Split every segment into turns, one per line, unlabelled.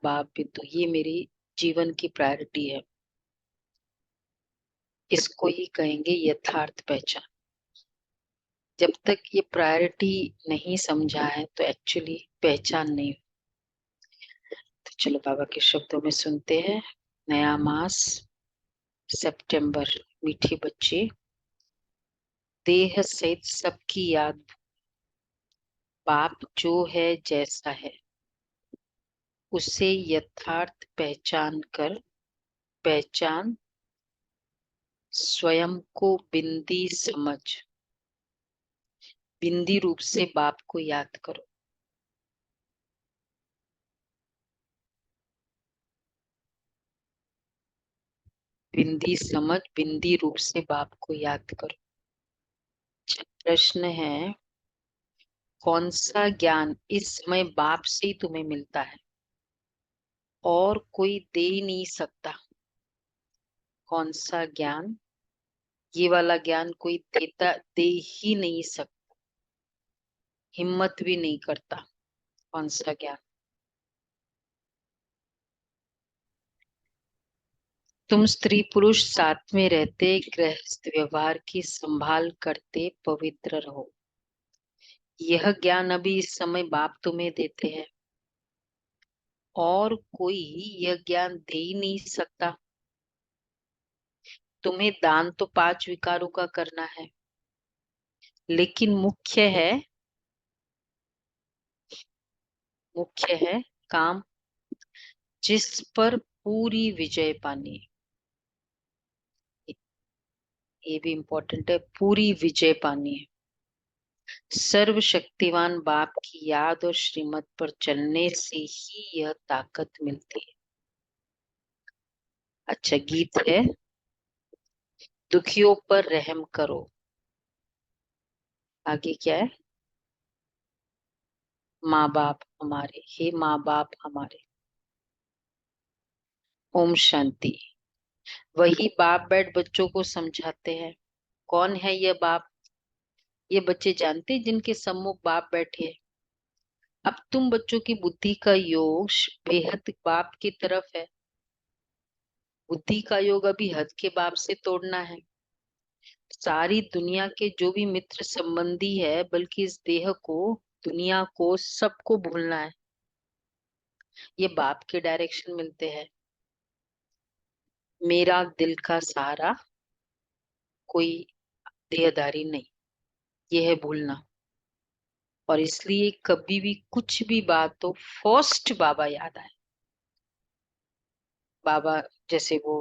बाप बिंदु, ये मेरी जीवन की प्रायोरिटी है। इसको ही कहेंगे यथार्थ पहचान। जब तक ये प्रायोरिटी नहीं समझा है तो एक्चुअली पहचान नहीं। तो चलो बाबा के शब्दों में सुनते हैं। नया मास सितंबर। मीठी बच्चे, देह सहित सबकी याद, बाप जो है जैसा है उसे यथार्थ पहचान कर, पहचान स्वयं को बिंदी समझ, बिंदी रूप से बाप को याद करो। बिंदी समझ, बिंदी रूप से बाप को याद करो। प्रश्न है, कौन सा ज्ञान इस समय बाप से ही तुम्हें मिलता है और कोई दे ही नहीं सकता? कौन सा ज्ञान, ये वाला ज्ञान कोई दे ही नहीं सकता, हिम्मत भी नहीं करता। कौन सा ज्ञान? तुम स्त्री पुरुष साथ में रहते, गृहस्थ व्यवहार की संभाल करते, पवित्र रहो। यह ज्ञान अभी इस समय बाप तुम्हें देते हैं और कोई यह ज्ञान दे ही नहीं सकता। तुम्हें दान तो 5 विकारों का करना है, लेकिन मुख्य है काम जिस पर पूरी विजय पानी है। ये भी इम्पोर्टेंट है, पूरी विजय पानी है। सर्वशक्तिवान बाप की याद और श्रीमत पर चलने से ही यह ताकत मिलती है। अच्छा गीत है, दुखियों पर रहम करो। आगे क्या है? माँ बाप हमारे, हे माँ बाप हमारे। ओम शांति। वही बाप बैठ बच्चों को समझाते हैं। कौन है ये बाप? ये बच्चे जानते हैं जिनके सम्मुख बाप बैठे हैं। अब तुम बच्चों की बुद्धि का योग बेहद बाप की तरफ है। बुद्धि का योग अभी हद के बाप से तोड़ना है। सारी दुनिया के जो भी मित्र संबंधी है, बल्कि इस देह को, दुनिया को, सबको भूलना है। ये बाप के डायरेक्शन मिलते हैं। मेरा दिल का सहारा कोई देहधारी नहीं, ये है भूलना। और इसलिए कभी भी कुछ भी बात हो, फर्स्ट बाबा याद आए। बाबा जैसे वो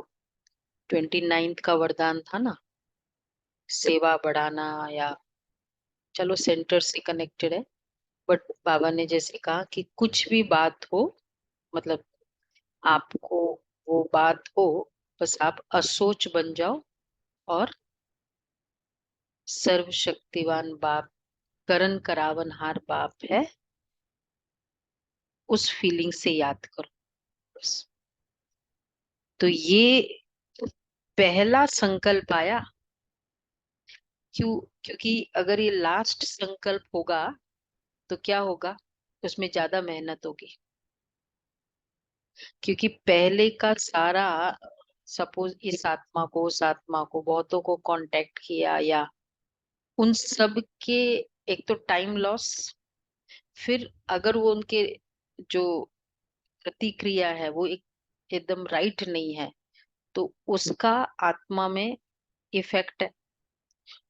29 का वरदान था ना, सेवा बढ़ाना, या चलो सेंटर से कनेक्टेड है, बट बाबा ने जैसे कहा कि कुछ भी बात हो, मतलब आपको वो बात हो, बस आप असोच बन जाओ और सर्वशक्तिवान बाप, करण करावनहार बाप है, उस फीलिंग से याद करो बस। तो ये पहला संकल्प आया। क्योंकि अगर ये लास्ट संकल्प होगा तो क्या होगा, उसमें ज्यादा मेहनत होगी। क्योंकि पहले का सारा, सपोज इस आत्मा को, उस आत्मा को, बहुतों को कांटेक्ट किया, या उन सब के, एक तो टाइम लॉस, फिर अगर वो उनके जो प्रतिक्रिया है वो एकदम राइट नहीं है, तो उसका आत्मा में इफेक्ट है।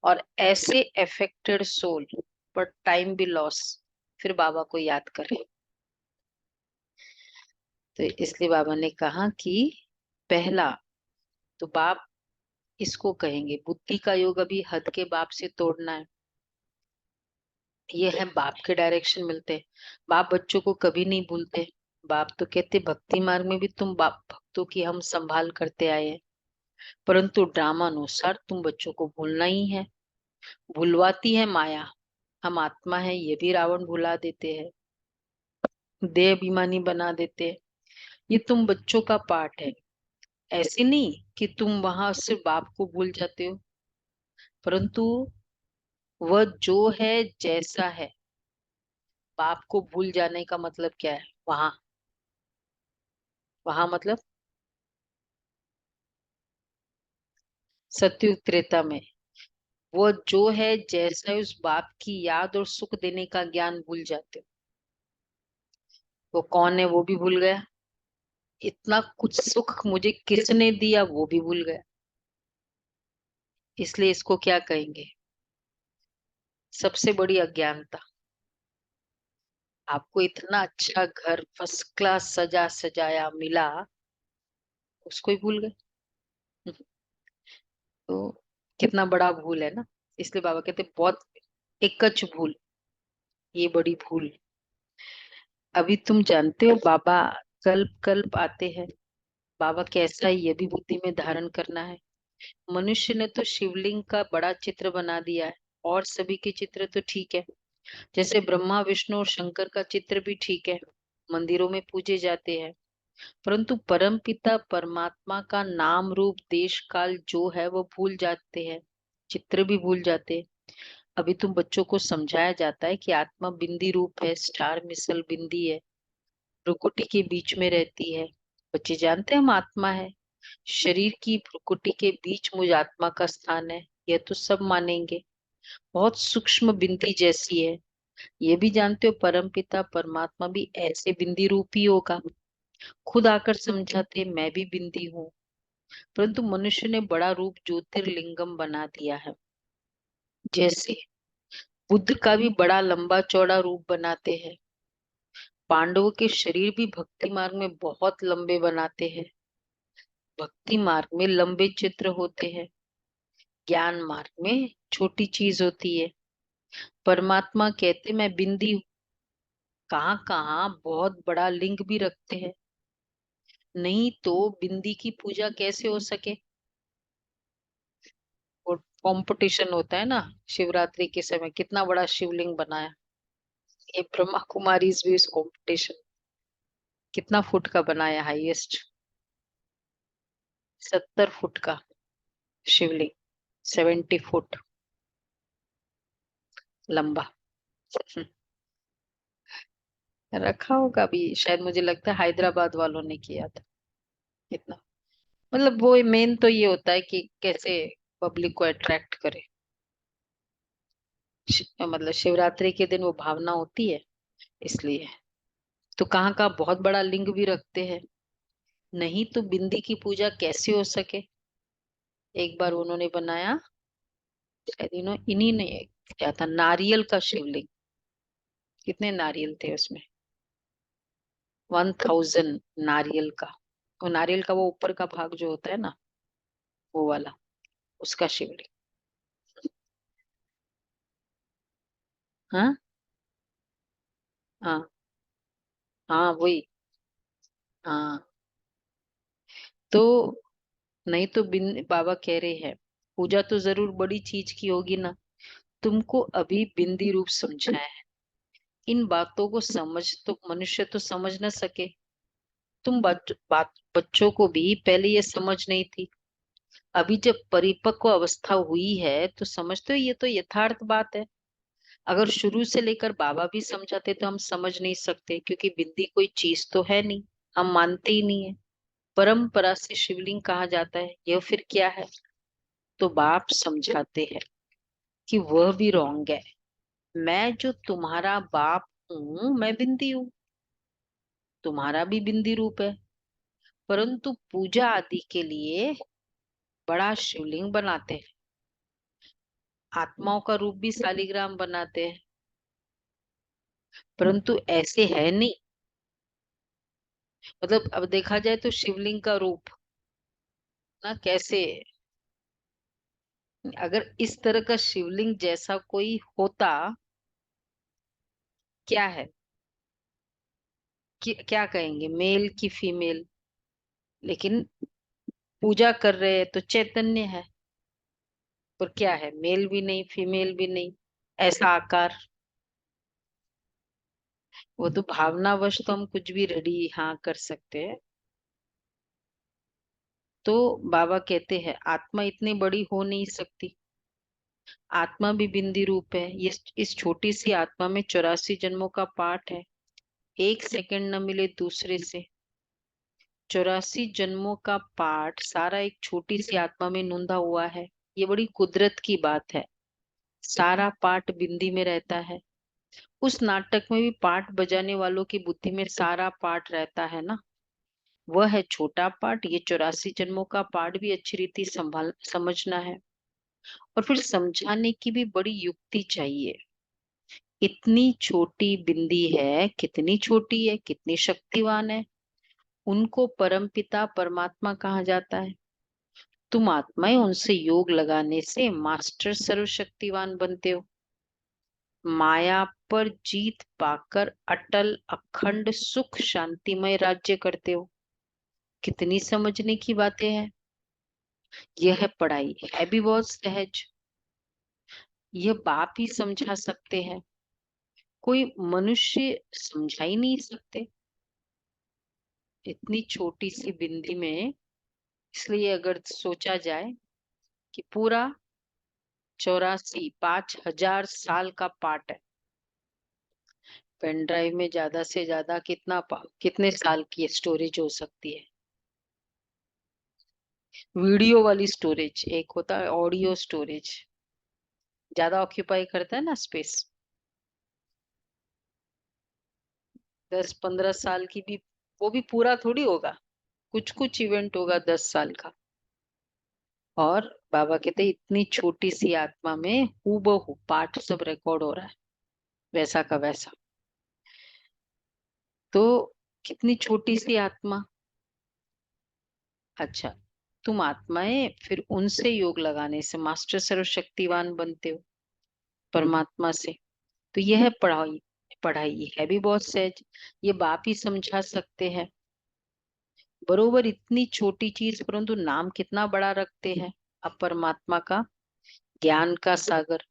और ऐसे अफेक्टेड सोल पर टाइम भी लॉस, फिर बाबा को याद करें। तो इसलिए बाबा ने कहा कि पहला तो बाप, इसको कहेंगे बुद्धि का योग अभी हद के बाप से तोड़ना है। ये है बाप के डायरेक्शन मिलते हैं। बाप बच्चों को कभी नहीं भूलते। बाप तो कहते भक्ति मार्ग में भी तुम बाप भक्तों की हम संभाल करते आए हैं, परंतु ड्रामा अनुसार तुम बच्चों को भूलना ही है। भुलवाती है माया। हम आत्मा है ये भी रावण भुला देते हैं, देह अभिमानी बना देते हैं। ये तुम बच्चों का पार्ट है। ऐसे नहीं कि तुम वहां से बाप को भूल जाते हो, परंतु वह जो है जैसा है, बाप को भूल जाने का मतलब क्या है? वहां वहां मतलब सत्युग त्रेता में। वो जो है जैसा उस बाप की याद और सुख देने का ज्ञान भूल जाते हो। वो कौन है वो भी भूल गया। इतना कुछ सुख मुझे किसने दिया वो भी भूल गया। इसलिए इसको क्या कहेंगे? सबसे बड़ी अज्ञानता। आपको इतना अच्छा घर फर्स्ट क्लास सजा सजाया मिला, उसको ही भूल गए। तो कितना बड़ा भूल है ना। इसलिए बाबा कहते बहुत एकच भूल, ये बड़ी भूल। अभी तुम जानते हो बाबा कल्प कल्प आते हैं। बाबा कैसा है ये भी बुद्धि में धारण करना है। मनुष्य ने तो शिवलिंग का बड़ा चित्र बना दिया है, और सभी के चित्र तो ठीक है। जैसे ब्रह्मा विष्णु और शंकर का चित्र भी ठीक है, मंदिरों में पूजे जाते हैं। परंतु परम पिता परमात्मा का नाम रूप देश काल जो है वो भूल जाते हैं, चित्र भी भूल जाते हैं। अभी तुम बच्चों को समझाया जाता है कि आत्मा बिंदी रूप है, स्टार मिसल बिंदी है, भ्रुकुटी के बीच में रहती है। बच्चे जानते हैं हम आत्मा है, शरीर की भ्रुकुटी के बीच मुझ आत्मा का स्थान है, यह तो सब मानेंगे। बहुत सूक्ष्म बिंदी जैसी है। ये भी जानते हो परम पिता परमात्मा भी ऐसे बिंदी रूप ही होगा। खुद आकर समझाते मैं भी बिंदी हूँ। परंतु मनुष्य ने बड़ा रूप ज्योतिर्लिंगम बना दिया है। जैसे बुद्ध का भी बड़ा लंबा चौड़ा रूप बनाते हैं। पांडवों के शरीर भी भक्ति मार्ग में बहुत लंबे बनाते हैं। भक्ति मार्ग में लंबे चित्र होते हैं, ज्ञान मार्ग में छोटी चीज होती है। परमात्मा कहते मैं बिंदी हूँ, कहाँ कहाँ बहुत बड़ा लिंग भी रखते हैं। नहीं तो बिंदी की पूजा कैसे हो सके? और कंपटीशन होता है ना, शिवरात्रि के समय कितना बड़ा शिवलिंग बनाया। ये ब्रह्मा कुमारी भी इस कंपटीशन कितना फुट का बनाया, हाईएस्ट 70 फुट का शिवलिंग, 70 फुट लंबा। रखा होगा अभी शायद, मुझे लगता है हैदराबाद वालों ने किया था इतना। मतलब वो मेन तो ये होता है कि कैसे पब्लिक को अट्रैक्ट करे। मतलब शिवरात्रि के दिन वो भावना होती है, इसलिए। तो कहाँ का बहुत बड़ा लिंग भी रखते हैं। नहीं तो बिंदी की पूजा कैसे हो सके? एक बार उन्होंने बनाया, शायद इन्हीं ने क्या था, नारियल का शिवलिंग। कितने नारियल थे उसमें? 1000 नारियल का। वो नारियल का वो ऊपर का भाग जो होता है ना, वो वाला, उसका शिवलिंग। हाँ हाँ हाँ वही। हाँ तो नहीं तो बिन बाबा कह रहे हैं पूजा तो जरूर बड़ी चीज की होगी ना। तुमको अभी बिंदी रूप समझाया है, इन बातों को समझ तो मनुष्य तो समझ न सके। तुम बच्चों को भी पहले ये समझ नहीं थी। अभी जब परिपक्व अवस्था हुई है तो समझते हो ये तो यथार्थ बात है। अगर शुरू से लेकर बाबा भी समझाते तो हम समझ नहीं सकते, क्योंकि बिंदी कोई चीज तो है नहीं, हम मानते ही नहीं है। परंपरा से शिवलिंग कहा जाता है, यह फिर क्या है? तो बाप समझाते हैं कि वह भी रॉन्ग है। मैं जो तुम्हारा बाप हूँ मैं बिंदी हूँ, तुम्हारा भी बिंदी रूप है। परंतु पूजा आदि के लिए बड़ा शिवलिंग बनाते हैं, आत्माओं का रूप भी शालिग्राम बनाते हैं, परंतु ऐसे है नहीं। मतलब अब देखा जाए तो शिवलिंग का रूप ना कैसे, अगर इस तरह का शिवलिंग जैसा कोई होता, क्या है कि क्या कहेंगे, मेल की फीमेल? लेकिन पूजा कर रहे हैं तो चैतन्य है, पर क्या है, मेल भी नहीं फीमेल भी नहीं, ऐसा आकार। वो तो भावनावश तो हम कुछ भी रेडी हाँ कर सकते हैं। तो बाबा कहते हैं आत्मा इतनी बड़ी हो नहीं सकती। आत्मा भी बिंदी रूप है। ये इस छोटी सी आत्मा में 84 जन्मों का पाठ है। एक सेकंड न मिले दूसरे से। 84 जन्मों का पाठ सारा एक छोटी सी आत्मा में नूंदा हुआ है। ये बड़ी कुदरत की बात है। सारा पाठ बिंदी में रहता है। उस नाटक में भी पाठ बजाने वालों की बुद्धि में सारा पाठ रहता है ना। वह है छोटा पाठ। ये 84 जन्मों का पाठ भी अच्छी रीति संभाल समझना है। और फिर समझाने की भी बड़ी युक्ति चाहिए। इतनी छोटी बिंदी है, कितनी छोटी है, कितनी शक्तिवान है। उनको परमपिता परमात्मा कहा जाता है। तुम आत्माएं उनसे योग लगाने से मास्टर सर्वशक्तिवान बनते हो। माया पर जीत पाकर अटल अखंड सुख शांतिमय राज्य करते हो। कितनी समझने की बातें हैं। यह है पढ़ाई, है भी बहुत सहज। यह बाप ही समझा सकते हैं। कोई मनुष्य समझा ही नहीं सकते। इतनी छोटी सी बिंदी में। इसलिए अगर सोचा जाए कि पूरा 84 5000 साल का पाठ है। पेन ड्राइव में ज्यादा से ज्यादा कितने साल की स्टोरेज हो सकती है। वीडियो वाली स्टोरेज, एक होता है ऑडियो स्टोरेज, ज्यादा ऑक्यूपाई करता है ना स्पेस। 10-15 साल की भी, वो भी पूरा थोड़ी होगा। कुछ कुछ इवेंट होगा 10 साल का। और बाबा कहते हैं, इतनी छोटी सी आत्मा में हूबहू पाठ सब रिकॉर्ड हो रहा है, वैसा का वैसा। तो कितनी छोटी सी आत्मा। अच्छा, तुम आत्माएं फिर उनसे योग लगाने से मास्टर सर्वशक्तिवान बनते हो, परमात्मा से। तो यह है पढ़ाई। पढ़ाई है भी बहुत सहज। ये बाप ही समझा सकते हैं। बरोबर इतनी छोटी चीज, परंतु नाम कितना बड़ा रखते हैं। अब परमात्मा का ज्ञान का सागर।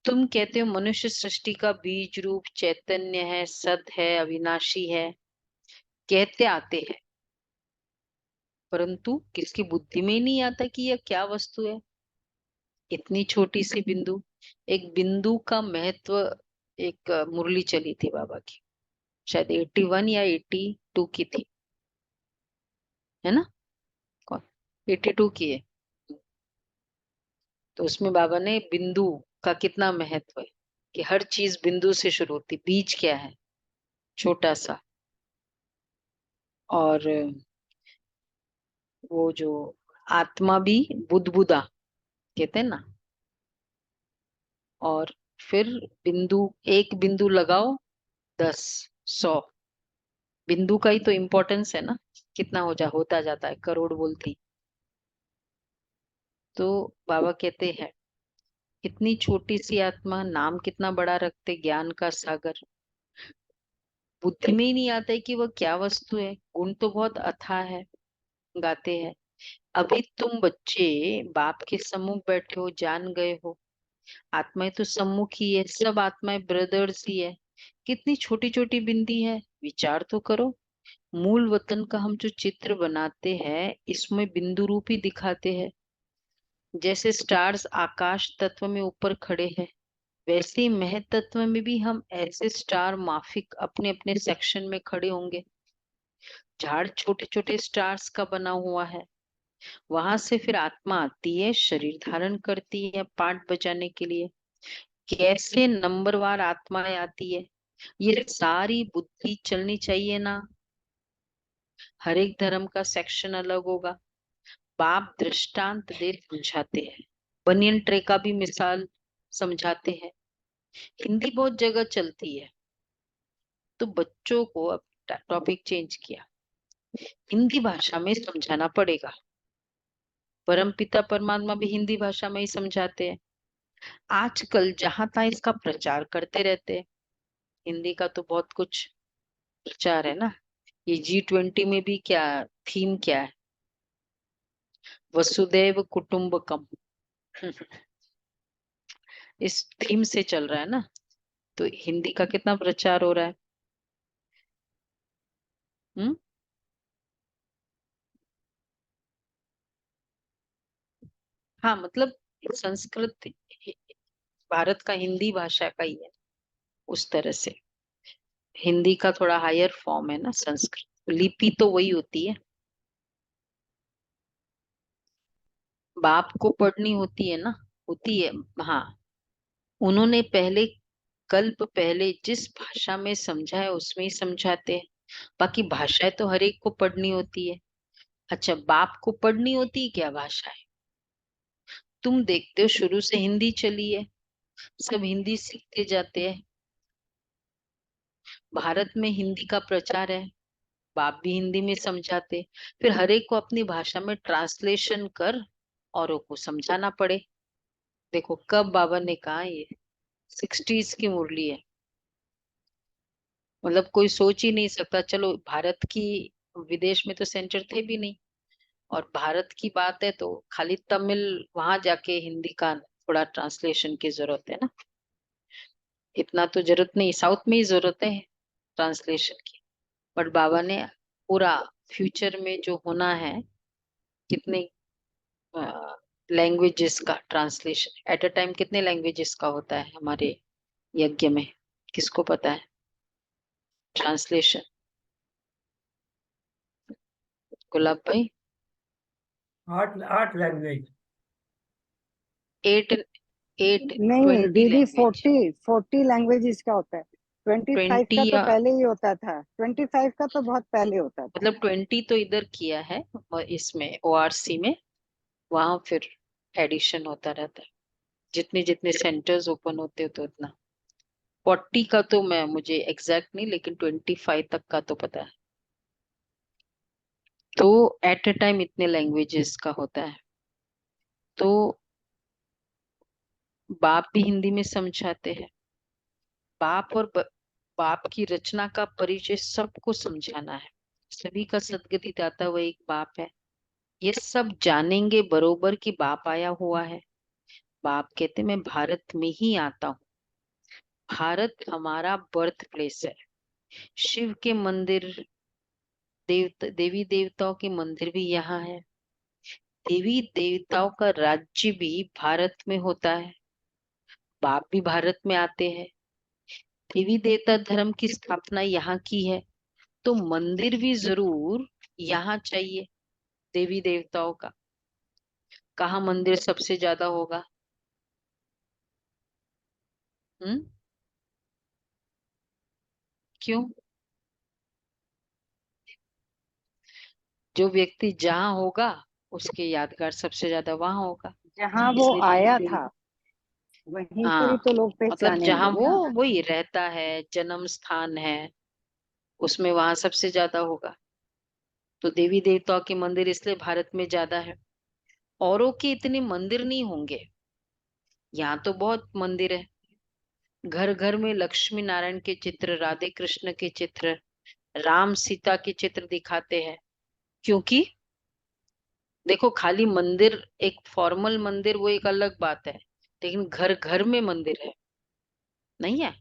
तुम कहते हो मनुष्य सृष्टि का बीज रूप चैतन्य है, सत है, अविनाशी है, कहते आते हैं। परंतु किसकी बुद्धि में ही नहीं आता कि यह क्या वस्तु है। इतनी छोटी सी बिंदु। एक बिंदु का महत्व। एक मुरली चली थी बाबा की, शायद 81 या 82 की थी, है ना। कौन? 82 की है। तो उसमें बाबा ने बिंदु का कितना महत्व है, कि हर चीज बिंदु से शुरू होती। बीज क्या है? छोटा सा। और वो जो आत्मा भी बुदबुदा कहते हैं ना। और फिर बिंदु, एक बिंदु लगाओ 10, 100। बिंदु का ही तो इम्पोर्टेंस है ना। कितना होता जाता है, करोड़ बोलती। तो बाबा कहते हैं, इतनी छोटी सी आत्मा, नाम कितना बड़ा रखते, ज्ञान का सागर। बुद्धि में ही नहीं आता है कि वह क्या वस्तु है। गुण तो बहुत अथाह है, गाते हैं। अभी तुम बच्चे बाप के सम्मुख बैठे हो, जान गए हो आत्माएं तो सम्मुख ही है, सब आत्माएं ब्रदर्स ही है। कितनी छोटी छोटी बिंदी है, विचार तो करो। मूल वतन का हम जो चित्र बनाते हैं, इसमें बिंदु रूप ही दिखाते हैं। जैसे स्टार्स आकाश तत्व में ऊपर खड़े हैं, वैसे ही मह तत्व में भी हम ऐसे स्टार माफिक अपने अपने सेक्शन में खड़े होंगे। झाड़ छोटे छोटे स्टार्स का बना हुआ है। वहां से फिर आत्मा आती है, शरीर धारण करती है पाठ बजाने के लिए। कैसे नंबरवार आत्माएं आती है, ये सारी बुद्धि चलनी चाहिए ना। हर एक धर्म का सेक्शन अलग होगा। बाप दृष्टांत दे समझाते हैं। बनियन ट्रे का भी मिसाल समझाते हैं। हिंदी बहुत जगह चलती है, तो बच्चों को अब टॉपिक चेंज किया, हिंदी भाषा में समझाना पड़ेगा। परम पिता परमात्मा भी हिंदी भाषा में ही समझाते हैं। आजकल जहां तहाँ इसका प्रचार करते रहते हैं। हिंदी का तो बहुत कुछ प्रचार है ना। ये G20 में भी क्या थीम क्या है? वसुदैव कुटुंबकम। इस थीम से चल रहा है ना। तो हिंदी का कितना प्रचार हो रहा है। हम्म। हाँ, मतलब संस्कृत भारत का हिंदी भाषा का ही है, उस तरह से। हिंदी का थोड़ा हायर फॉर्म है ना संस्कृत। लिपि तो वही होती है, बाप को पढ़नी होती है ना, होती है। हाँ, उन्होंने पहले, कल्प पहले जिस भाषा में समझा है उसमें ही समझाते हैं। बाकी भाषाएं तो हर एक को पढ़नी होती है। अच्छा, बाप को पढ़नी होती है क्या भाषाएं? तुम देखते हो शुरू से हिंदी चली है, सब हिंदी सीखते जाते हैं। भारत में हिंदी का प्रचार है, बाप भी हिंदी में समझाते। फिर हर एक को अपनी भाषा में ट्रांसलेशन कर औरों को समझाना पड़े। देखो कब बाबा ने कहा ये, 60s की मुरली है। मतलब कोई सोच ही नहीं सकता। चलो भारत की, विदेश में तो सेंटर थे भी नहीं, और भारत की बात है तो खाली तमिल, वहां जाके हिंदी का थोड़ा ट्रांसलेशन की जरूरत है ना। इतना तो जरूरत नहीं, साउथ में ही जरूरत है ट्रांसलेशन की। बट बाबा ने पूरा फ्यूचर में जो होना है, कितने लैंग्वेजेस का ट्रांसलेशन एट अ टाइम, कितने लैंग्वेजेस का होता है हमारे यज्ञ में, किसको पता है ट्रांसलेशन? गुलाब भाई?
8 8 लैंग्वेज।
एट, एट
नहीं
20
दीदी,
लैंग्वेज।
40 लैंग्वेजेस का होता है। 25
20
का तो
या
पहले ही होता था, 25 का तो बहुत पहले होता था।
मतलब 20 तो इधर किया है, और इसमें ओआरसी में, वहां फिर एडिशन होता रहता है, जितने जितने सेंटर्स ओपन होते हो तो उतना। 40 का तो मैं, मुझे एग्जैक्ट नहीं, लेकिन 25 तक का तो पता है। तो एट अ टाइम इतने लैंग्वेजेस का होता है। तो बाप भी हिंदी में समझाते हैं। बाप और बाप की रचना का परिचय सबको समझाना है। सभी का सदगति दाता वो एक बाप है। ये सब जानेंगे बरोबर कि बाप आया हुआ है। बाप कहते मैं भारत में ही आता हूँ। भारत हमारा बर्थ प्लेस है। शिव के मंदिर, देवी देवताओं के मंदिर भी यहाँ है। देवी देवताओं का राज्य भी भारत में होता है। बाप भी भारत में आते हैं। देवी देवता धर्म की स्थापना यहाँ की है, तो मंदिर भी जरूर यहाँ चाहिए। देवी देवताओं का कहाँ मंदिर सबसे ज्यादा होगा? हम्म? क्यों? जो व्यक्ति जहाँ होगा उसके यादगार सबसे ज्यादा वहां होगा।
जहाँ वो
इसलिए
आया था वहीं पर ही
हाँ,
तो लोग
मतलब जहाँ
पहचानेंगे
वो
ना।
वही रहता है, जन्म स्थान है, उसमें वहां सबसे ज्यादा होगा। तो देवी देवताओं के मंदिर इसलिए भारत में ज्यादा है। औरों के इतने मंदिर नहीं होंगे, यहाँ तो बहुत मंदिर है। घर घर में लक्ष्मी नारायण के चित्र, राधे कृष्ण के चित्र, राम सीता के चित्र दिखाते हैं। क्योंकि देखो खाली मंदिर, एक फॉर्मल मंदिर वो एक अलग बात है, लेकिन घर घर में मंदिर है, नहीं है?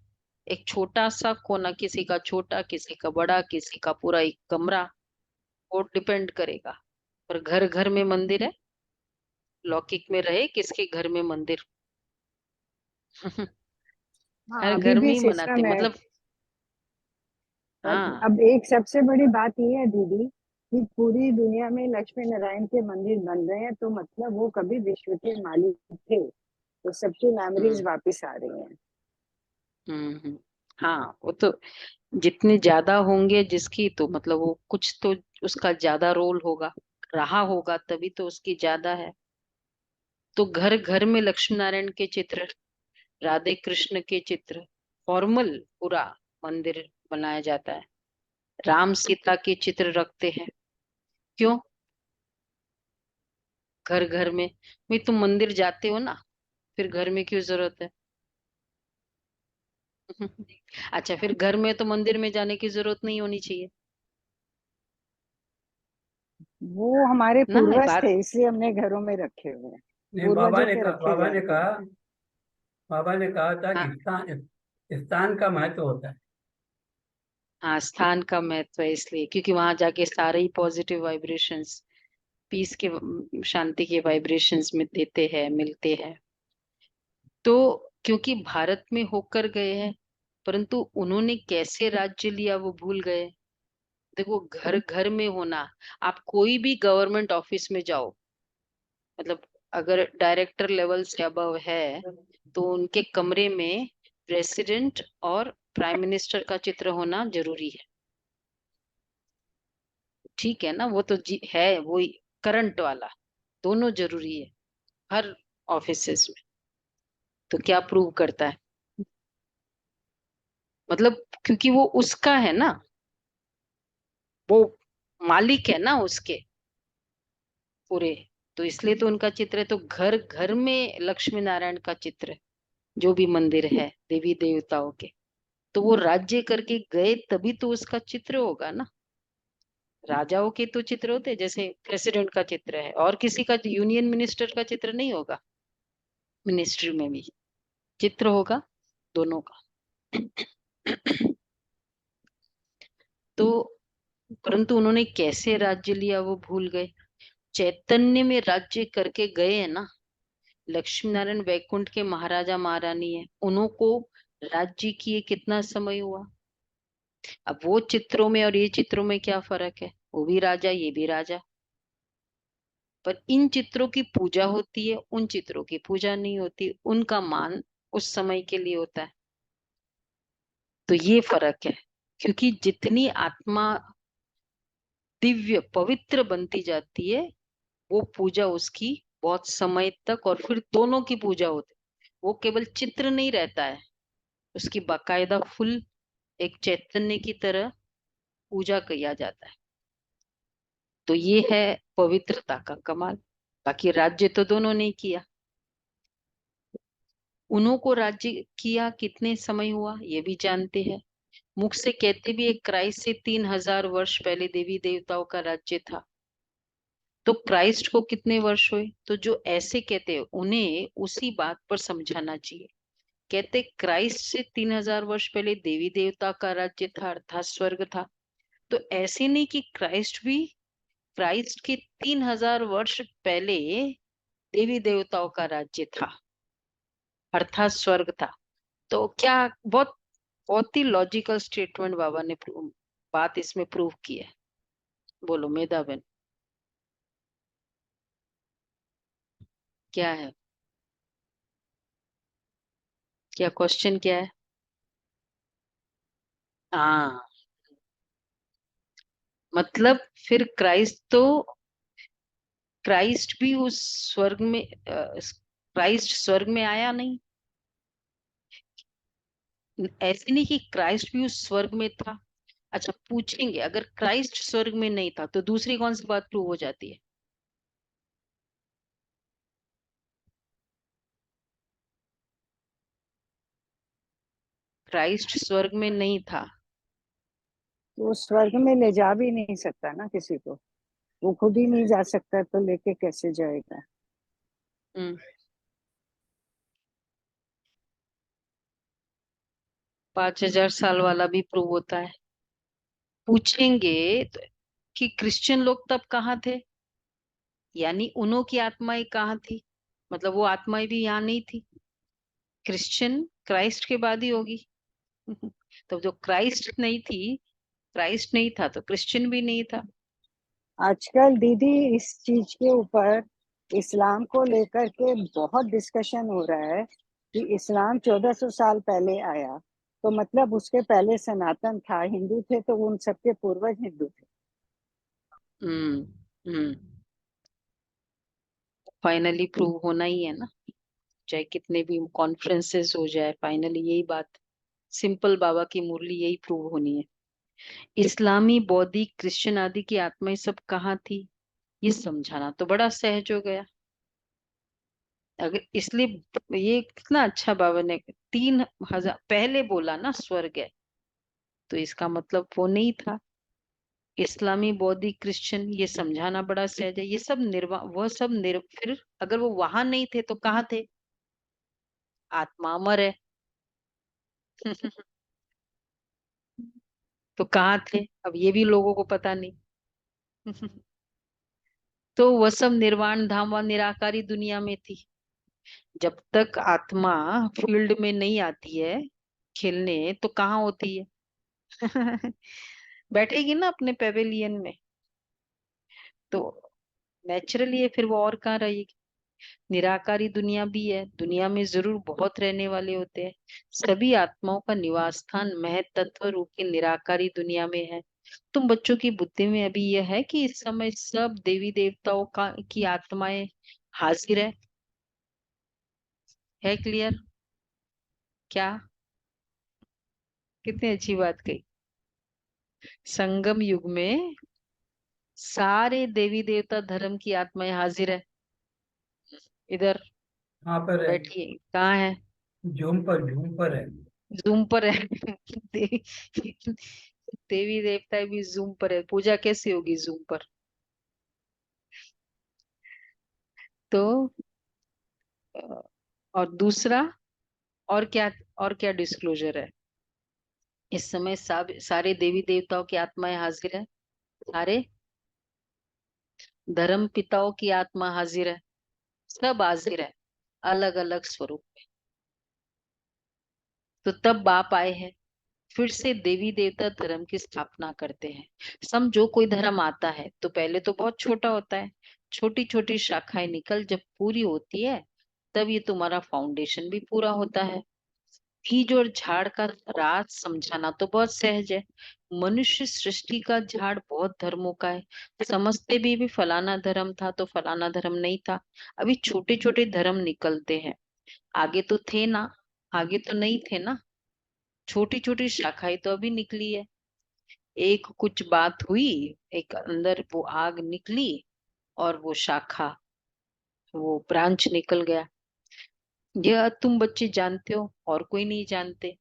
एक छोटा सा कोना, किसी का छोटा, किसी का बड़ा, किसी का पूरा एक कमरा, वो डिपेंड करेगा। पर घर घर में मंदिर है। लौकिक में रहे किसके घर में मंदिर?
हाँ,
हर
अभी
घर में
भी
ही मनाते,
सिस्टम है।
मतलब।
पर
हाँ।
अब एक सबसे बड़ी बात ये है दीदी, कि पूरी दुनिया में लक्ष्मी नारायण के मंदिर बन रहे हैं, तो मतलब वो कभी विश्व के मालिक थे, तो सबकी मेमोरीज
हम्म
वापस आ रही हैं।
हम्म। हाँ, वो तो जितने ज्यादा होंगे जिसकी, तो मतलब वो कुछ तो उसका ज्यादा रोल होगा, रहा होगा, तभी तो उसकी ज्यादा है। तो घर घर में लक्ष्मी नारायण के चित्र, राधे कृष्ण के चित्र, फॉर्मल पूरा मंदिर बनाया जाता है। राम सीता के चित्र रखते हैं। क्यों? घर घर में, भाई तुम मंदिर जाते हो ना, फिर घर में क्यों जरूरत है? अच्छा, फिर घर में तो मंदिर में जाने की जरूरत नहीं होनी चाहिए
वो हमारे
ना, ये
पूर्वज
बात।
थे, इसलिए हमने घरों में रखे हुए हैं।
नहीं,
पूर्वजों के रखे जा रहे हैं।
बाबा ने कहा था कि
हाँ
स्थान स्थान का महत्व होता है।
हाँ, स्थान का महत्व है इसलिए क्योंकि वहां जाके सारे ही पॉजिटिव वाइब्रेशंस, पीस के, शांति के वाइब्रेशंस में देते हैं, मिलते हैं। तो क्योंकि भारत में होकर गए हैं, परंतु उन्होंने कैसे राज्य लिया वो भूल गए। देखो घर घर में होना, आप कोई भी गवर्नमेंट ऑफिस में जाओ, मतलब अगर डायरेक्टर लेवल से अबव है तो उनके कमरे में प्रेसिडेंट और प्राइम मिनिस्टर का चित्र होना जरूरी है। ठीक है ना, वो तो है वो करंट वाला, दोनों जरूरी है हर ऑफिसेस में। तो क्या प्रूव करता है, मतलब क्योंकि वो उसका है ना, वो मालिक है ना उसके पूरे, तो इसलिए तो उनका चित्र है। तो घर घर में लक्ष्मी नारायण का चित्र है, जो भी मंदिर है देवी देवताओं के, तो वो राज्य करके गए तभी तो उसका चित्र होगा ना। राजाओं के तो चित्र होते हैं, जैसे प्रेसिडेंट का चित्र है, और किसी का यूनियन मिनिस्टर का चित्र नहीं होगा, मिनिस्ट्री में भी चित्र होगा दोनों का। तो परंतु उन्होंने कैसे राज्य लिया वो भूल गए, चैतन्य में राज्य करके गए हैं ना। लक्ष्मी नारायण वैकुंठ के महाराजा महारानी है, उनको राज्य किए कितना समय हुआ। अब वो चित्रों में और ये चित्रों में क्या फर्क है, वो भी राजा ये भी राजा, पर इन चित्रों की पूजा होती है, उन चित्रों की पूजा नहीं होती, उनका मान उस समय के लिए होता है। तो ये फर्क है, क्योंकि जितनी आत्मा दिव्य पवित्र बनती जाती है, वो पूजा उसकी बहुत समय तक, और फिर दोनों की पूजा होती है। वो केवल चित्र नहीं रहता है, उसकी बाकायदा फुल एक चैतन्य की तरह पूजा किया जाता है। तो ये है पवित्रता का कमाल। बाकी राज्य तो दोनों ने किया, उन्हों को राज्य किया कितने समय हुआ ये भी जानते हैं, मुख से कहते भी एक क्राइस्ट से 3000 वर्ष पहले देवी देवताओं का राज्य था। तो क्राइस्ट को कितने वर्ष हुए, तो जो ऐसे कहते हैं उन्हें उसी बात पर समझाना चाहिए। कहते क्राइस्ट से 3000 वर्ष पहले देवी देवता का राज्य था, अर्थात स्वर्ग था। तो ऐसे नहीं कि क्राइस्ट भी, क्राइस्ट के 3000 वर्ष पहले देवी देवताओं का राज्य था, अर्थात स्वर्ग था। तो क्या, बहुत बहुत ही लॉजिकल स्टेटमेंट बाबा ने बात इसमें प्रूव की है। बोलो मेधा बहन, क्या है, क्या क्वेश्चन क्या है। हाँ, मतलब फिर क्राइस्ट भी उस स्वर्ग में, क्राइस्ट स्वर्ग में आया नहीं, ऐसे नहीं कि क्राइस्ट भी उस स्वर्ग में था। अच्छा पूछेंगे, अगर क्राइस्ट स्वर्ग में नहीं था तो दूसरी कौन सी बात प्रूव हो जाती है। क्राइस्ट स्वर्ग में नहीं था।
वो स्वर्ग में ले जा भी नहीं सकता ना किसी को, वो खुद ही नहीं जा सकता तो लेके कैसे जाएगा।
हम्म 5000 साल वाला भी प्रूव होता है। पूछेंगे तो, कि क्रिश्चियन लोग तब कहाँ थे, यानी उन्हों की आत्माएं कहाँ थी, मतलब वो आत्माएं भी यहाँ नहीं थी। क्रिश्चियन क्राइस्ट के बाद ही होगी। तो जो क्राइस्ट नहीं थी, क्राइस्ट नहीं था तो क्रिश्चियन भी नहीं था।
आजकल दीदी इस चीज के ऊपर इस्लाम को लेकर के बहुत डिस्कशन हो रहा है कि इस्लाम 1400 साल पहले आया, तो मतलब उसके पहले सनातन था, हिंदू थे तो उन सबके पूर्वज हिंदू थे।
हम्म हम्म फाइनली प्रूव होना ही है ना, चाहे कितने भी कॉन्फ्रेंसेस हो जाए, फाइनली यही बात, सिंपल बाबा की मुरली यही प्रूव होनी है। इस्लामी बौद्धिक क्रिश्चियन आदि की आत्माएं सब कहाँ थी, ये समझाना तो बड़ा सहज हो गया। अगर इसलिए ये कितना अच्छा बाबा ने 3000 पहले बोला ना स्वर्ग है, तो इसका मतलब वो नहीं था। इस्लामी बौद्धिक क्रिश्चियन ये समझाना बड़ा सहज है, ये सब वह सब फिर अगर वो वहां नहीं थे तो कहाँ थे, आत्मा अमर है। तो कहाँ थे, अब ये भी लोगों को पता नहीं। तो वह सब निर्वाण धाम व निराकारी दुनिया में थी। जब तक आत्मा फील्ड में नहीं आती है खेलने, तो कहाँ होती है। बैठेगी ना अपने पेवेलियन में, तो नेचुरली है, फिर वो और कहाँ रहेगी। निराकारी दुनिया भी है, दुनिया में जरूर बहुत रहने वाले होते हैं। सभी आत्माओं का निवास स्थान महत तत्व रूपी निराकारी दुनिया में है। तुम बच्चों की बुद्धि में अभी यह है कि इस समय सब देवी देवताओं का की आत्माएं हाजिर है क्लियर? क्या? कितनी अच्छी बात कही। संगम युग में सारे देवी देवता धर्म की आत्माएं हाजिर है। इधर
कहाँ पर है?
बैठिए, कहाँ है?
जूम पर है।
जूम पर है। देवी देवी देवता भी जूम पर है। पूजा कैसी होगी जूम पर? तो और दूसरा, और क्या डिस्क्लोजर है? इस समय सब सारे देवी देवताओं की आत्माएं हाजिर है। सारे धर्म पिताओं की आत्मा हाजिर है। सब हाजिर है, अलग अलग स्वरूप में। तो तब बाप आए हैं, फिर से देवी देवता धर्म की स्थापना करते हैं। समझो कोई धर्म आता है तो पहले तो बहुत छोटा होता है, छोटी छोटी शाखाएं निकल जब पूरी होती है, तब ये तुम्हारा फाउंडेशन भी पूरा होता है। बीज और झाड़ का राज समझाना तो बहुत सहज है। मनुष्य सृष्टि का झाड़ बहुत धर्मों का है। समझते भी फलाना धर्म था तो फलाना धर्म नहीं था। अभी छोटे छोटे धर्म निकलते हैं, आगे तो थे ना, आगे तो नहीं थे ना। छोटी छोटी शाखाएं तो अभी निकली है। एक कुछ बात हुई, एक अंदर वो आग निकली, और वो शाखा, वो ब्रांच निकल गया। यह तुम बच्चे जानते हो, और कोई नहीं जानते।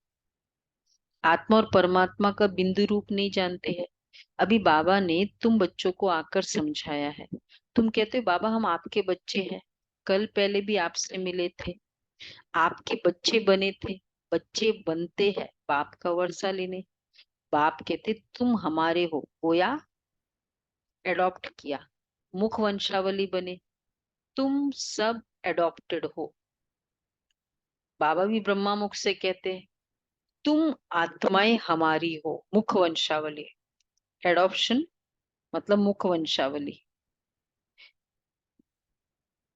आत्मा और परमात्मा का बिंदु रूप नहीं जानते हैं। अभी बाबा ने तुम बच्चों को आकर समझाया है। तुम कहते हो बाबा हम आपके बच्चे हैं, कल पहले भी आपसे मिले थे, आपके बच्चे बने थे। बच्चे बनते हैं बाप का वर्षा लेने। बाप कहते तुम हमारे हो, गोया एडॉप्ट किया, मुख वंशावली बने। तुम सब एडॉप्टेड हो। बाबा भी ब्रह्मा मुख से कहते हैं तुम आत्माएं हमारी हो, मुख वंशावली। एडॉप्शन मतलब मुख वंशावली।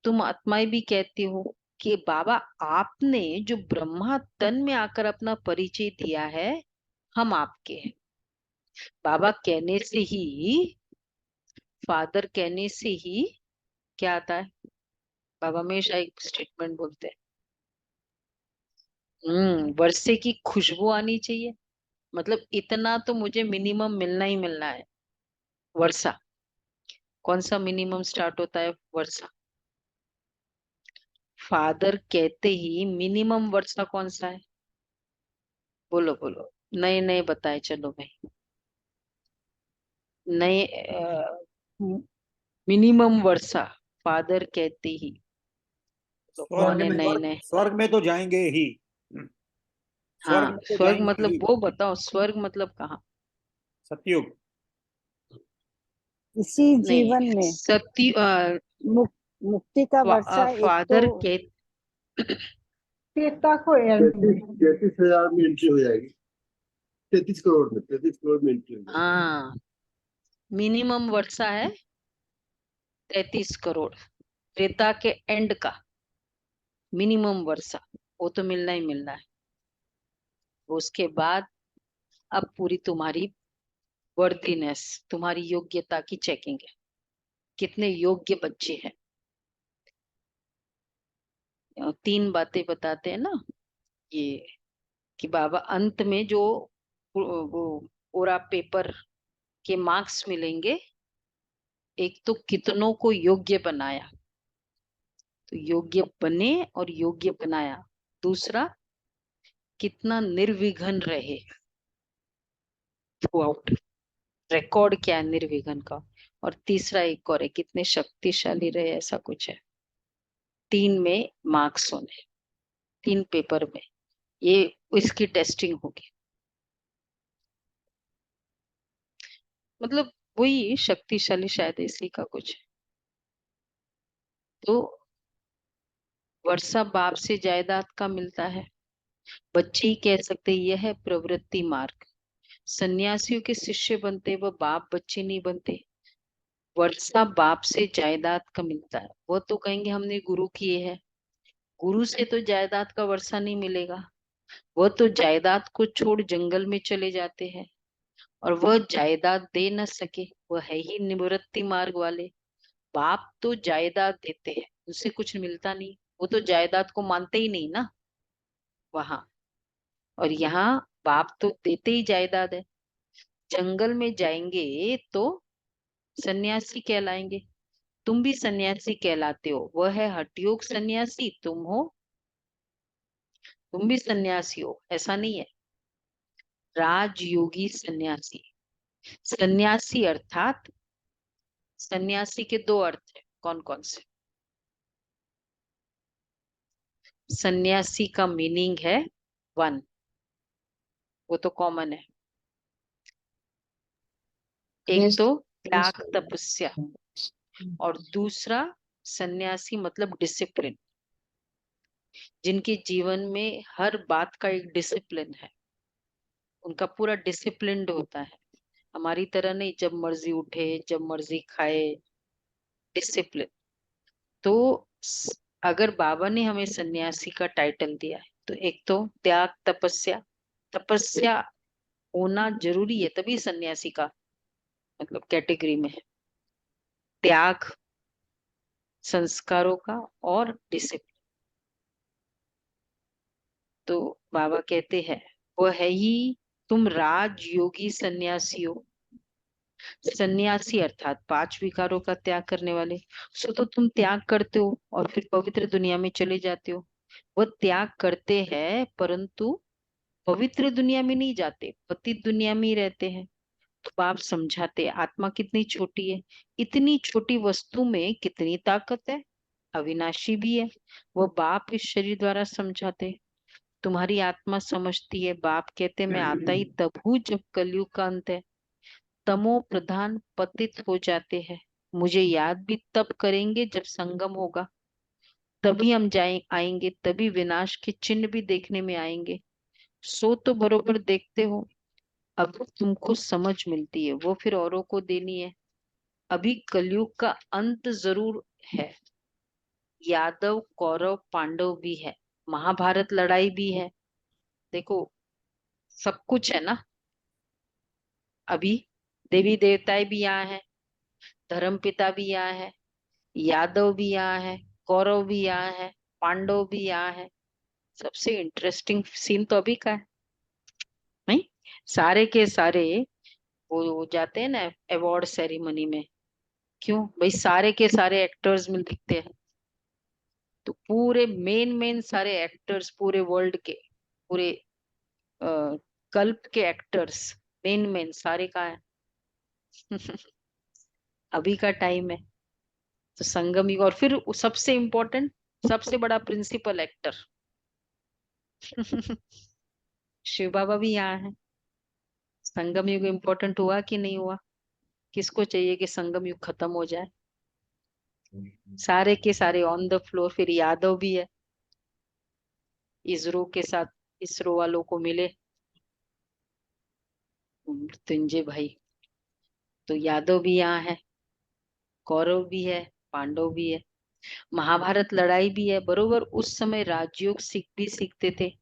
तुम आत्माएं भी कहती हो कि बाबा आपने जो ब्रह्मा तन में आकर अपना परिचय दिया है, हम आपके हैं। बाबा कहने से ही, फादर कहने से ही क्या आता है? बाबा हमेशा एक स्टेटमेंट बोलते हैं, वर्षे की खुशबू आनी चाहिए। मतलब इतना तो मुझे मिनिमम मिलना ही मिलना है। वर्षा, कौन सा मिनिमम स्टार्ट होता है? वर्षा। फादर कहते ही मिनिमम वर्षा कौन सा है? बोलो बोलो, नए नए बताए चलो भाई। नए मिनिमम वर्षा फादर कहते ही, तो
स्वर्ग
कौन है
में
नए नए?
स्वर्ग में तो जाएंगे ही। स्वर्ग
हाँ,
में तो
स्वर्ग
जाएंगे
मतलब
ही।
वो बताओ, स्वर्ग मतलब कहाँ?
सतयुग।
इसी
नहीं,
जीवन में
सत्य
मुक्ति का वर्षा एक तो
फादर के।
तीर्था को
तैतीस 33,000 में एंट्री हो जाएगी। 33 करोड़ में, 33 करोड़ में एंट्री हो जाएगी।
हाँ, मिनिमम वर्षा है 33 करोड़। त्रेता के एंड का मिनिमम वर्षा, वो तो मिलना ही मिलना है। उसके बाद अब पूरी तुम्हारी वर्दीनेस, तुम्हारी योग्यता की चेकिंग है, कितने योग्य बच्चे हैं। तीन बातें बताते हैं ना ये, कि बाबा अंत में जो वो पूरा पेपर के मार्क्स मिलेंगे। एक तो कितनों को योग्य बनाया, तो योग्य बने और योग्य बनाया। दूसरा, कितना निर्विघ्न रहे थ्रू आउट, रिकॉर्ड क्या है निर्विघ्न का। और तीसरा एक और है, कितने शक्तिशाली रहे, ऐसा कुछ है। तीन में मार्क्स होने, तीन पेपर में, ये इसकी टेस्टिंग होगी। मतलब वही शक्तिशाली, शायद इसी का कुछ है। तो वर्षा बाप से जायदाद का मिलता है। बच्चे ही कह सकते हैं यह है प्रवृत्ति मार्ग। सन्यासियों के शिष्य बनते, वह बाप बच्चे नहीं बनते। वर्षा बाप से जायदाद का मिलता है, वो तो कहेंगे हमने गुरु किए हैं। गुरु से तो जायदाद का वर्षा नहीं मिलेगा, वह तो जायदाद को छोड़ जंगल में चले जाते हैं, और वह जायदाद दे न सके, वह है ही निवृत्ति मार्ग वाले। बाप तो जायदाद देते हैं, उससे कुछ मिलता नहीं, वो तो जायदाद को मानते ही नहीं ना वहां। और यहाँ बाप तो देते ही जायदाद है। जंगल में जाएंगे तो सन्यासी कहलाएंगे। तुम भी सन्यासी कहलाते हो, वह है हठयोग सन्यासी, तुम भी सन्यासी हो, ऐसा नहीं है। राजयोगी सन्यासी। सन्यासी अर्थात, सन्यासी के दो अर्थ है, कौन कौन से? सन्यासी का मीनिंग है वन, वो तो कॉमन है। एक तो त्याग तपस्या, और दूसरा सन्यासी मतलब डिसिप्लिन, जिनके जीवन में हर बात का एक डिसिप्लिन है, उनका पूरा डिसिप्लिन्ड होता है। हमारी तरह नहीं, जब मर्जी उठे जब मर्जी खाए, डिसिप्लिन। तो अगर बाबा ने हमें सन्यासी का टाइटल दिया है, तो एक तो त्याग तपस्या, तपस्या होना जरूरी है, तभी सन्यासी का मतलब कैटेगरी में है। त्याग संस्कारों का और डिसिप्लिन। तो बाबा कहते हैं वो है ही, तुम राजयोगी सन्यासी हो। सन्यासी अर्थात पांच विकारों का त्याग करने वाले। सो तो तुम त्याग करते हो और फिर पवित्र दुनिया में चले जाते हो। वह त्याग करते हैं परंतु पवित्र दुनिया में नहीं जाते, पतित दुनिया में ही रहते हैं। तो आप समझाते आत्मा कितनी छोटी है, इतनी छोटी वस्तु में कितनी ताकत है, अविनाशी भी है। वो बाप इस शरीर द्वारा समझाते, तुम्हारी आत्मा समझती है। बाप कहते मैं आता ही तब हूँ जब कलयुग का अंत है, तमो प्रधान पतित हो जाते हैं। मुझे याद भी तब करेंगे जब संगम होगा, तभी हम आएंगे, तभी विनाश के चिन्ह भी देखने में आएंगे। सो तो बरोबर देखते हो, अब तुमको समझ मिलती है, वो फिर औरों को देनी है। अभी कलयुग का अंत जरूर है। यादव कौरव पांडव भी है, महाभारत लड़ाई भी है, देखो सब कुछ है ना। अभी देवी देवताएं भी यहाँ है, धर्म पिता भी यहाँ है, यादव भी यहाँ है, कौरव भी यहाँ है, पांडव भी यहाँ है। सबसे इंटरेस्टिंग सीन तो अभी का है, नहीं? सारे के सारे वो जाते हैं ना अवार्ड सेरेमनी में, क्यों भाई? सारे के सारे एक्टर्स में दिखते हैं। तो पूरे मेन मेन सारे एक्टर्स पूरे वर्ल्ड के, पूरे कल्प के एक्टर्स मेन मेन सारे का है। अभी का टाइम है तो संगम युग, और फिर सबसे इम्पोर्टेंट, सबसे बड़ा प्रिंसिपल एक्टर शिव बाबा भी यहाँ है। संगम युग इम्पोर्टेंट हुआ कि नहीं हुआ? किसको चाहिए कि संगम युग खत्म हो जाए? सारे के सारे ऑन द फ्लोर। फिर यादव भी है, इसरो के साथ, इसरो वालों को मिले मृत्युंजय भाई। तो यादव भी यहाँ है, कौरव भी है, पांडव भी है। महाभारत लड़ाई भी है, बरोबर उस समय राजयोग भी सीखते थे।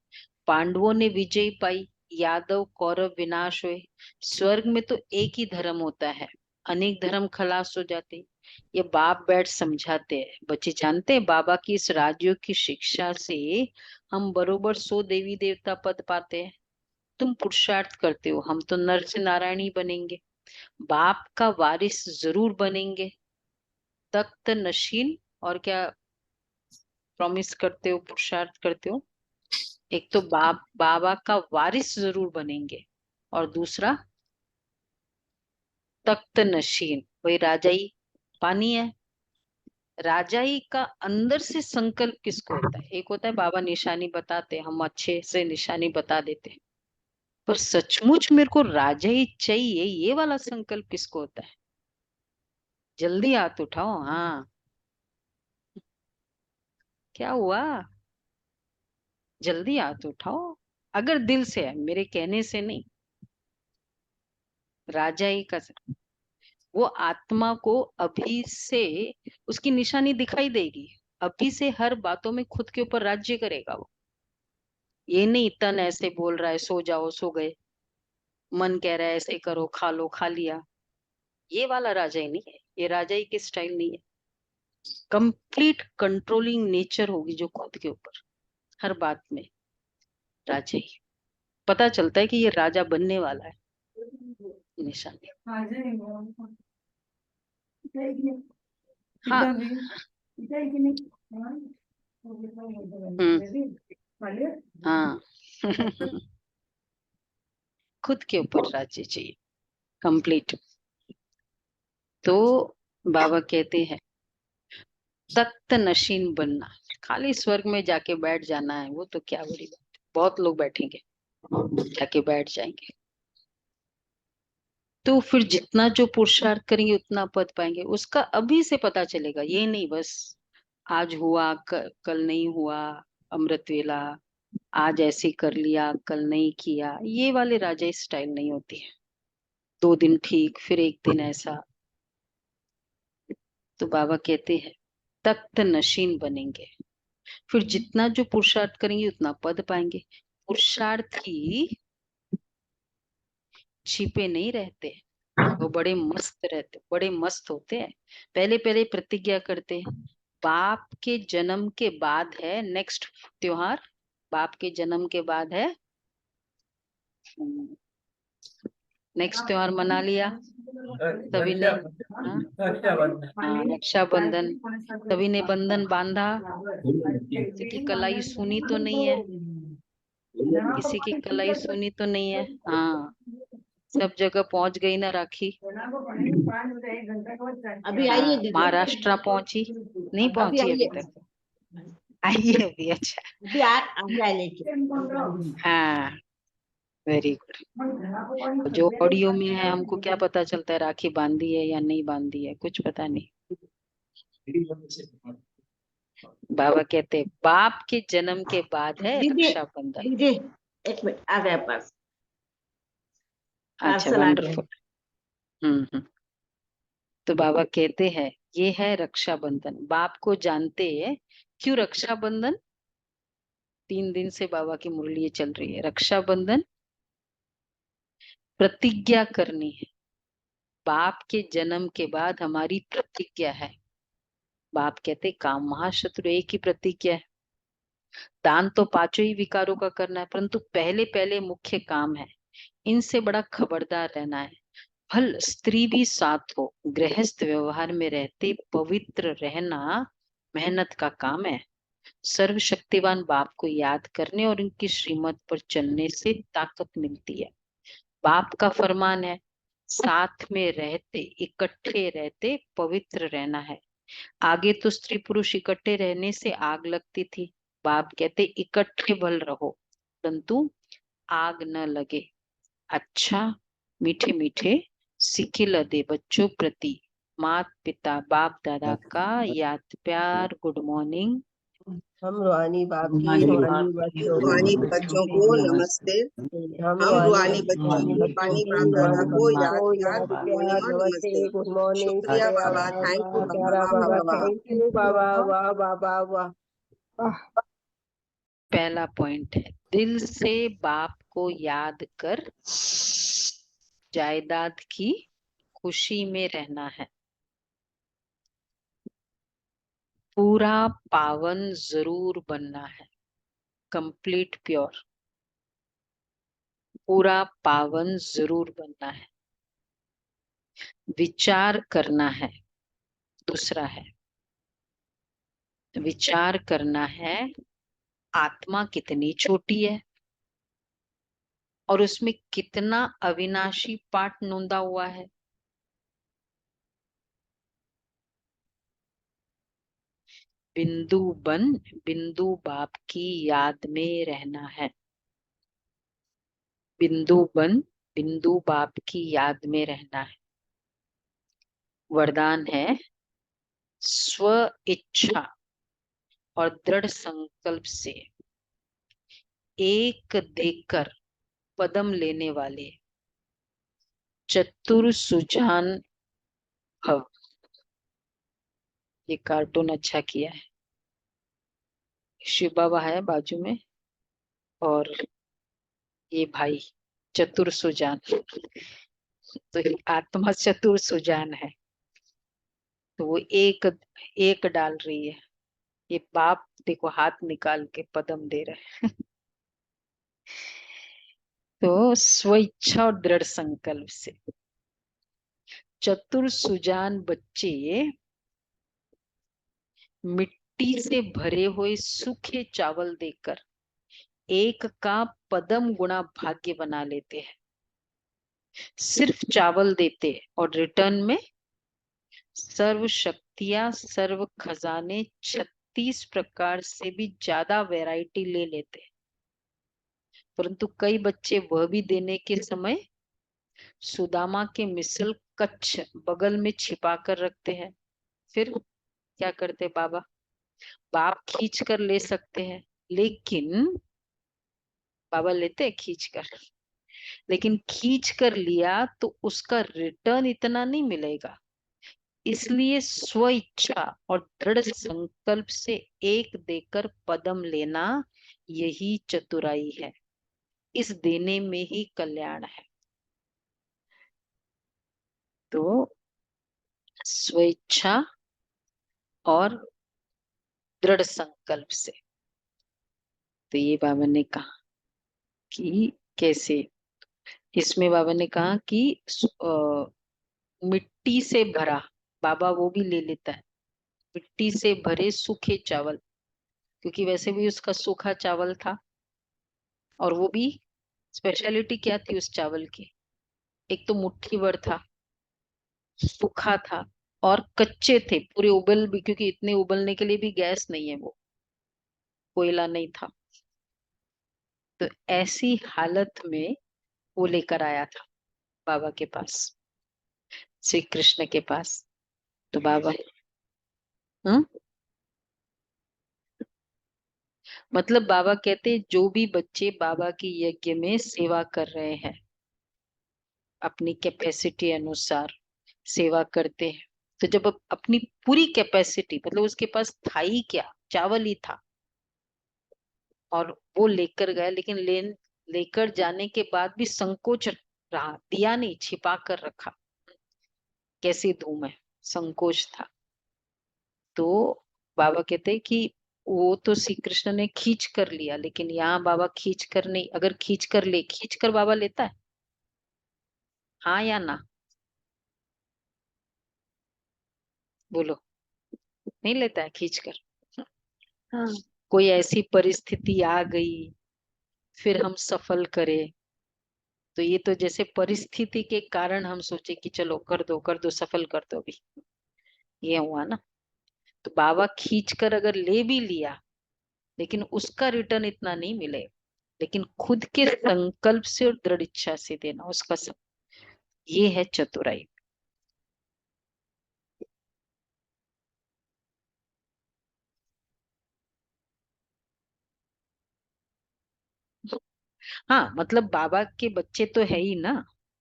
पांडवों ने विजय पाई, यादव कौरव विनाश हुए। स्वर्ग में तो एक ही धर्म होता है, अनेक धर्म खलास हो जाते। ये बाप बैठ समझाते हैं, बच्चे जानते हैं बाबा की इस राजयोग की शिक्षा से हम बरोबर 100 देवी देवता पद पाते हैं। तुम पुरुषार्थ करते हो, हम तो नर से नारायण ही बनेंगे, बाप का वारिस जरूर बनेंगे। तख्त नशीन, और क्या प्रॉमिस करते हो, पुरुषार्थ करते हो? एक तो बाबा का वारिस जरूर बनेंगे, और दूसरा तख्त नशीन, वही राजाई पानी है। राजाई का अंदर से संकल्प किसको होता है? एक होता है बाबा निशानी बताते, हम अच्छे से निशानी बता देते, पर सचमुच मेरे को राजाई चाहिए, ये वाला संकल्प किसको होता है? जल्दी हाथ उठाओ। हाँ, क्या हुआ? जल्दी हाथ उठाओ। अगर दिल से है, मेरे कहने से नहीं। राजा ही का वो आत्मा को अभी से उसकी निशानी दिखाई देगी, अभी से हर बातों में खुद के ऊपर राज्य करेगा वो। ये नहीं तन ऐसे बोल रहा है सो जाओ सो गए, मन कह रहा है ऐसे करो खा लो खा लिया, ये वाला राजा ही नहीं है, ये राजा ही की स्टाइल नहीं है। कंप्लीट कंट्रोलिंग नेचर होगी जो खुद के ऊपर हर बात में, राजा ही। पता चलता है कि ये राजा बनने वाला है, निशानी। हाँ हाँ खुद के ऊपर राज्य चाहिए कंप्लीट। तो बाबा कहते हैं तख्त नशीन बनना, खाली स्वर्ग में जाके बैठ जाना है, वो तो क्या बड़ी बात है, बहुत लोग बैठेंगे जाके बैठ जाएंगे। तो फिर जितना जो पुरुषार्थ करेंगे उतना पद पाएंगे, उसका अभी से पता चलेगा। ये नहीं बस आज हुआ कल नहीं हुआ, अमृत वेला आज ऐसे कर लिया कल नहीं किया, ये वाले राजा स्टाइल नहीं होती है, 2 दिन ठीक फिर एक दिन ऐसा। तो बाबा कहते हैं तख्त नशीन बनेंगे, फिर जितना जो पुरुषार्थ करेंगे उतना पद पाएंगे। पुरुषार्थी छिपे नहीं रहते, वो बड़े मस्त रहते, बड़े मस्त होते हैं। पहले पहले प्रतिज्ञा करते हैं, बाप के जन्म के बाद है नेक्स्ट त्योहार, बाप के जन्म के बाद है, नेक्स्ट त्योहार मना लिया सभी ने। हाँ हाँ रक्षाबंधन, सभी ने बंधन बांधा, किसी की कलाई सुनी तो नहीं है, किसी की कलाई सुनी तो नहीं है। हाँ सब जगह पहुंच गई ना राखी।
अभी आई
हाँ
है दीदी,
महाराष्ट्र पहुंची, नहीं
अभी
पहुंची
आई
अभी
है,
तक, आई है अभी। अच्छा
अभी आई लेके।
हाँ वेरी गुड। जो ऑडियो में है हमको क्या पता चलता है राखी बांधी है या नहीं बांधी है, कुछ पता नहीं। बाबा कहते बाप के जन्म के बाद है
दीदी
रक्षाबंधन।
दीदी एक मिनट, आ गया पास,
अच्छा
पार्सल आ गया।
वंडरफुल। हम्म। तो बाबा कहते हैं ये है रक्षाबंधन, बाप को जानते हैं। क्यों रक्षाबंधन? 3 दिन से बाबा की मुरली चल रही है। रक्षाबंधन प्रतिज्ञा करनी है, बाप के जन्म के बाद हमारी प्रतिज्ञा है। बाप कहते काम महाशत्रु एक ही प्रतिज्ञा है, दान तो पांचों ही विकारों का करना है, परंतु पहले पहले मुख्य काम है इनसे बड़ा खबरदार रहना है। फल स्त्री भी साथ हो, गृहस्थ व्यवहार में रहते पवित्र रहना मेहनत का काम है। सर्वशक्तिवान बाप को याद करने और उनकी श्रीमत पर चलने से ताकत मिलती है। बाप का फरमान है साथ में रहते इकट्ठे रहते पवित्र रहना है। आगे तो स्त्री पुरुष इकट्ठे रहने से आग लगती थी, बाप कहते इकट्ठे भल रहो परंतु आग न लगे। अच्छा मीठे मीठे सिखिल दे बच्चों प्रति मात पिता बाप दादा का याद प्यार। Good morning.
हम रूहानी बाप की रूहानी बच्चों
रूहानी
को
बच्चों को नमस्ते।
हम
हम रूहानी बच्चों
रूहानी बच्चों
रूहानी
की
बाप दादा
रूहानी
को
बच्चों
याद
को
प्यार
याद
गुड
प्यार
मॉर्निंग और
नमस्ते,
नमस्ते।
गुड मॉर्निंग,
शुक्रिया
शुक्रिया
बाबा,
बाबा,
थैंक यू बाबा,
प्यारा
वाह
बाबा,
वाह वाह।
थैंक यू बाबा, वाह बाबा वाह।
पहला पॉइंट है दिल से बाप को याद कर जायदाद की खुशी में रहना है। पूरा पावन जरूर बनना है, कंप्लीट प्योर, पूरा पावन जरूर बनना है। विचार करना है, दूसरा है विचार करना है आत्मा कितनी छोटी है और उसमें कितना अविनाशी पाठ नोंदा हुआ है। बिंदु बन बिंदु बाप की याद में रहना है। बिंदु बन बिंदु बाप की याद में रहना है। वरदान है स्व इच्छा और दृढ़ संकल्प से एक देकर पदम लेने वाले चतुर सुजान भव। ये कार्टून अच्छा किया है। शिव बाबा है बाजू में और ये भाई चतुर सुजान। तो ये आत्मा चतुर सुजान है, तो वो एक एक डाल रही है। ये बाप देखो हाथ निकाल के पदम दे रहे हैं। तो स्वेच्छा और दृढ़ संकल्प से चतुर सुजान बच्चे मिट्टी से भरे हुए सूखे चावल देकर एक का पदम गुणा भाग्य बना लेते हैं। सिर्फ चावल देते और रिटर्न में सर्व शक्तियां, सर्व खजाने, 36 प्रकार से भी ज्यादा वैरायटी ले लेते हैं। परंतु कई बच्चे वह भी देने के समय सुदामा के मिसल कच्छ बगल में छिपा कर रखते हैं। फिर क्या करते बाबा? बाप खींच कर ले सकते हैं, लेकिन बाबा लेते हैं खींच कर, लेकिन खींच कर लिया तो उसका रिटर्न इतना नहीं मिलेगा। इसलिए स्व इच्छा और दृढ़ संकल्प से एक देकर पदम लेना, यही चतुराई है। इस देने में ही कल्याण है। तो स्वेच्छा और दृढ़ संकल्प से, तो ये बाबा ने कहा कि कैसे, इसमें बाबा ने कहा कि मिट्टी से भरा, बाबा वो भी ले लेता है, मिट्टी से भरे सूखे चावल, क्योंकि वैसे भी उसका सूखा चावल था। और वो भी स्पेशलिटी क्या थी उस चावल की? एक तो मुट्ठी भर था, सूखा था और कच्चे थे पूरे, उबल भी, क्योंकि इतने उबलने के लिए भी गैस नहीं है, वो कोयला नहीं था। तो ऐसी हालत में वो लेकर आया था बाबा के पास, श्री कृष्ण के पास। तो बाबा हम्म मतलब बाबा कहते जो भी बच्चे बाबा की यज्ञ में सेवा कर रहे हैं, अपनी कैपेसिटी अनुसार सेवा करते हैं, तो जब अपनी पूरी कैपेसिटी, मतलब उसके पास था ही क्या, चावल ही था, और वो लेकर गया, लेकिन लेकर जाने के बाद भी संकोच रहा, दिया नहीं, छिपा कर रखा। कैसी धूम है, संकोच था। तो बाबा कहते हैं कि वो तो श्री कृष्ण ने खींच कर लिया, लेकिन यहाँ बाबा खींच कर नहीं, अगर खींच कर बाबा लेता है, हाँ या ना? बोलो। नहीं लेता है खींच कर।
हाँ।
कोई ऐसी परिस्थिति आ गई, फिर हम सफल करें, तो ये तो जैसे परिस्थिति के कारण हम सोचे कि चलो कर दो सफल कर दो भी, ये हुआ ना। तो बाबा खींच कर अगर ले भी लिया, लेकिन उसका रिटर्न इतना नहीं मिले, लेकिन खुद के संकल्प से और दृढ़ इच्छा से देना उसका सब, ये है चतुराई। हाँ मतलब बाबा के बच्चे तो है ही ना।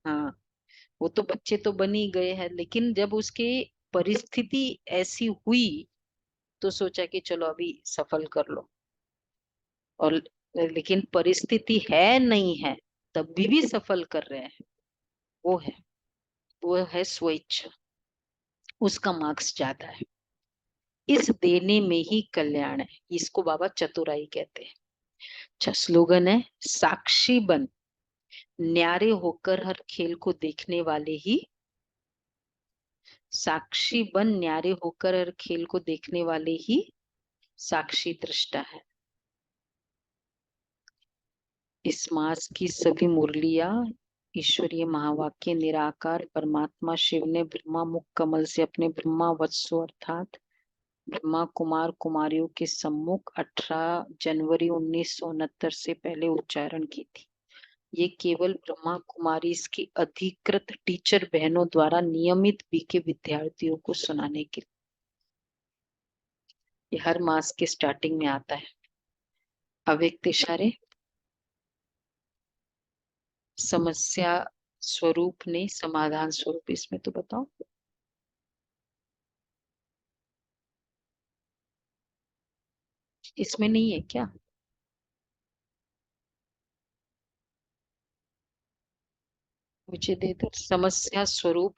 हाँ, वो तो बच्चे तो बन ही गए हैं, लेकिन जब उसके परिस्थिति ऐसी हुई तो सोचा कि चलो अभी सफल कर लो। और लेकिन परिस्थिति है नहीं है, तब भी सफल कर रहे हैं, वो है, वो है स्वेच्छा, उसका मार्क्स ज्यादा है। इस देने में ही कल्याण है, इसको बाबा चतुराई कहते हैं। अच्छा स्लोगन है, साक्षी बन न्यारे होकर हर खेल को देखने वाले ही, साक्षी बन न्यारे होकर हर खेल को देखने वाले ही साक्षी दृष्टा है। इस मास की सभी मुरलियां ईश्वरीय महावाक्य निराकार परमात्मा शिव ने ब्रह्मा मुख कमल से अपने ब्रह्मा वत्सो अर्थात ब्रह्मा कुमार कुमारियों के सम्मुख 18 जनवरी 1969 से पहले उच्चारण की थी। ये केवल ब्रह्मा कुमारी इसकी अधिकृत टीचर बहनों द्वारा नियमित बीके विद्यार्थियों को सुनाने के लिए, ये हर मास के स्टार्टिंग में आता है। अव्यक्त इशारे, समस्या स्वरूप नहीं, समाधान स्वरूप, इसमें तो बताओ। इसमें नहीं है क्या? मुझे दे दो, समस्या स्वरूप